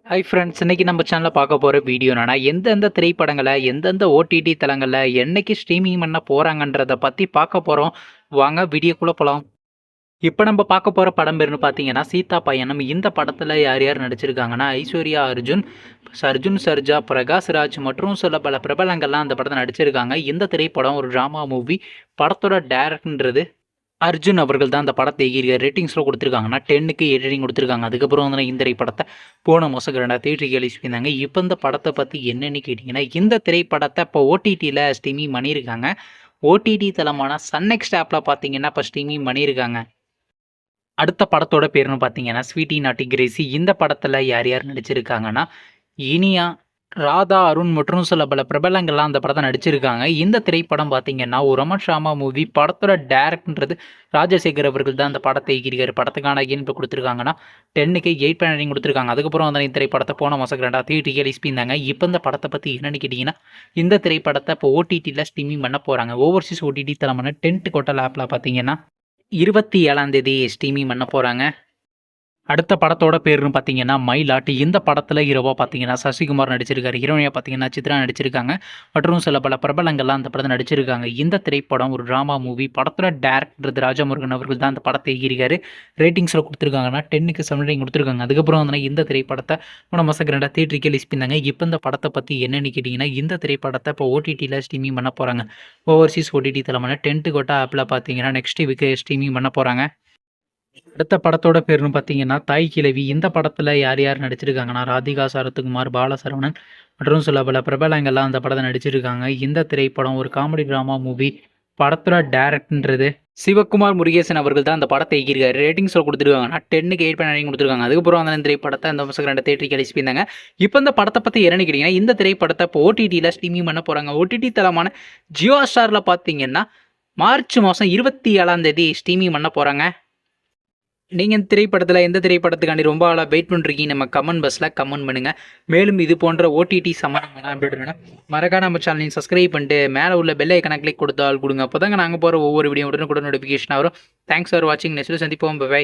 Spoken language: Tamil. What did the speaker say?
ஹை ஃப்ரெண்ட்ஸ், இன்னைக்கு நம்ம சேனலில் பார்க்க போகிற வீடியோ என்னன்னா, எந்தெந்த திரைப்படங்களை எந்தெந்த ஓடிடி தளங்களில் என்னைக்கு ஸ்ட்ரீமிங் பண்ண போகிறாங்கன்றத பற்றி பார்க்க போகிறோம். வாங்க வீடியோக்குள்ளே போகலாம். இப்போ நம்ம பார்க்க போகிற படம் பேருன்னு பார்த்தீங்கன்னா சீதா பயணம். இந்த படத்தில் யார் யார் நடிச்சிருக்காங்கன்னா ஐஸ்வர்யா அர்ஜுன், அர்ஜுன் சர்ஜா, பிரகாஷ் ராஜ் மற்றும் சில பல பிரபலங்கள்லாம் அந்த படத்தை நடிச்சிருக்காங்க. இந்த திரைப்படம் ஒரு ட்ராமா மூவி. படத்தோட டேரக்டர்ன்றது அர்ஜுன் அவர்கள் தான் அந்த படத்தை எகிரியார். ரேட்டிங்ஸில் கொடுத்துருக்காங்கன்னா 10க்கு 8 ரேட்டிங் கொடுத்துருக்காங்க. அதுக்கப்புறம் வந்து இந்த திரைப்படத்தை போன மாதம் 2 தேட்டருக்கு ரிலீஸ் பண்ணியிருந்தாங்க. இப்போ இந்த படத்தை பற்றி என்னென்னு கேட்டிங்கன்னா, இந்த திரைப்படத்தை இப்போ ஓடிடியில் ஸ்ட்ரீமிங் பண்ணியிருக்காங்க. ஓடிடி தளமான சன் நெக்ஸ்ட் ஆப்பில் பார்த்தீங்கன்னா இப்போ ஸ்ட்ரீமிங் பண்ணியிருக்காங்க. அடுத்த படத்தோட பேருன்னு பார்த்தீங்கன்னா ஸ்வீட்டி நாட்டி கிரேசி. இந்த படத்தில் யார் யார் நடிச்சிருக்காங்கன்னா இனியா, ராதா, அருண் மற்றும் சில பல பிரபலங்கள்லாம் அந்த படத்தை நடிச்சிருக்காங்க. இந்த திரைப்படம் பார்த்தீங்கன்னா ஒரு ரொமான்ஸ் ட்ராமா மூவி. படத்தோட டேரக்டர்ன்றது ராஜசேகர் அவர்கள் தான் அந்த படத்தை இயக்கியிருக்காரு. படத்துக்கான இப்போ கொடுத்துருக்காங்கன்னா 10க்கு 8 ரேட்டிங் கொடுத்துருக்காங்க. அதுக்கப்புறம் அந்த திரைப்படத்தை போன மாதம் 2 தேட்டருக்கு ரிலீஸ் பண்ணியிருந்தாங்க. இப்போ இந்த படத்தை பற்றி என்னென்னு கேட்டிங்கன்னா, இந்த திரைப்படத்தை இப்போ ஓடிடியில் ஸ்ட்ரீமிங் பண்ண போகிறாங்க. ஓவர்சீஸ் ஓடிடி தளமான டென்ட் கோட்டல் ஆப்பில் பார்த்தீங்கன்னா 27ஆம் தேதி ஸ்ட்ரீமிங் பண்ண போகிறாங்க. அடுத்த படத்தோட பேருன்னு பார்த்தீங்கன்னா மயிலாட்டு. இந்த படத்தில் ஹீரோவாக பார்த்தீங்கன்னா சசிகுமார் நடிச்சிருக்காரு. ஹீரோயினாக பார்த்தீங்கன்னா சித்ரா நடிச்சிருக்காங்க. மற்றும் சில பல பிரபலங்கள்லாம் அந்த படத்தை நடிச்சிருக்காங்க. இந்த திரைப்படம் ஒரு ட்ராமா மூவி. படத்தோட டேரக்டர் ராஜமுருகன் அவர்கள் தான் அந்த படத்தை எகிரிக்காரு. ரேட்டிங்ஸில் கொடுத்துருக்காங்கன்னா 10க்கு 7 ரேட்டிங் கொடுத்துருக்காங்க. அதுக்கப்புறம் வந்து இந்த திரைப்படத்தை போன மாதம் 2 தேட்டருக்கு ரிலீஸ் பண்ணாங்க. இப்போ இந்த படத்தை பற்றி என்னென்னு கேட்டிங்கன்னா, இந்த திரைப்படத்தை இப்போ ஓடிடியில் ஸ்ட்ரீமிங் பண்ண போகிறாங்க. ஓவர்சீஸ் ஓடிடி தளமான டென்ட் கோட்டா ஆப்பில் பார்த்தீங்கன்னா நெக்ஸ்ட் வீக்கு ஸ்ட்ரீமிங் பண்ண போகிறாங்க. அடுத்த படத்தோட பேருன்னு பார்த்தீங்கன்னா தாய் கிழவி. இந்த படத்தில் யார் யார் நடிச்சிருக்காங்கன்னா ராதிகா, சரத்குமார், பாலசரவணன் மற்றும் சில பல பிரபலங்கள்லாம் அந்த படத்தை நடிச்சிருக்காங்க. இந்த திரைப்படம் ஒரு காமெடி ட்ராமா மூவி. படத்தோட டேரக்டர்ன்றது சிவகுமார் முருகேசன் அவர்கள் தான் அந்த படத்தை எகிரிக்காரு. ரேட்டிங்ஸில் கொடுத்துருக்காங்கன்னா 10க்கு 8 ரேட்டிங் கொடுத்துருக்காங்க. அதுக்கப்புறம் அந்த திரைப்படத்தை அந்த மாதம் 2 தேட்டருக்கு ரிலீஸ் பண்ணியிருந்தாங்க. இப்போ இந்த படத்தை பற்றி என்னன்னு கேட்டிங்கன்னா, இந்த திரைப்படத்தை இப்போ ஓடிடியில் ஸ்ட்ரீமிங் பண்ண போகிறாங்க. ஓடிடி தளமான ஜியோ ஸ்டாரில் பார்த்தீங்கன்னா மார்ச் மாதம் 27ஆம் தேதி ஸ்ட்ரீமிங் பண்ண போகிறாங்க. நீங்கள் இந்த திரைப்படத்தில் எந்த திரைப்படத்துக்காண்டி ரொம்ப ஆளாக வெயிட் பண்ணுறீங்க? நம்ம கமெண்ட் பாக்ஸில் கமெண்ட் பண்ணுங்கள். மேலும் இது போன்ற ஓடிடி சம்மந்தமான அப்டேட் வேணும் மறக்காம நம்ம சேனலையும் சப்ஸ்கிரைப் பண்ணிட்டு மேலே உள்ள பெல் ஐக்கனை கிளிக் கொடுத்தால் கொடுங்க. அப்போ தாங்க நாங்கள் போகிற ஒவ்வொரு வீடியோ உடனுக்குடன் நோட்டிஃபிகேஷன் வரும். தேங்க்ஸ் ஃபார் வாட்சிங். நெக்ஸ்ட் சந்திப்போம். பை.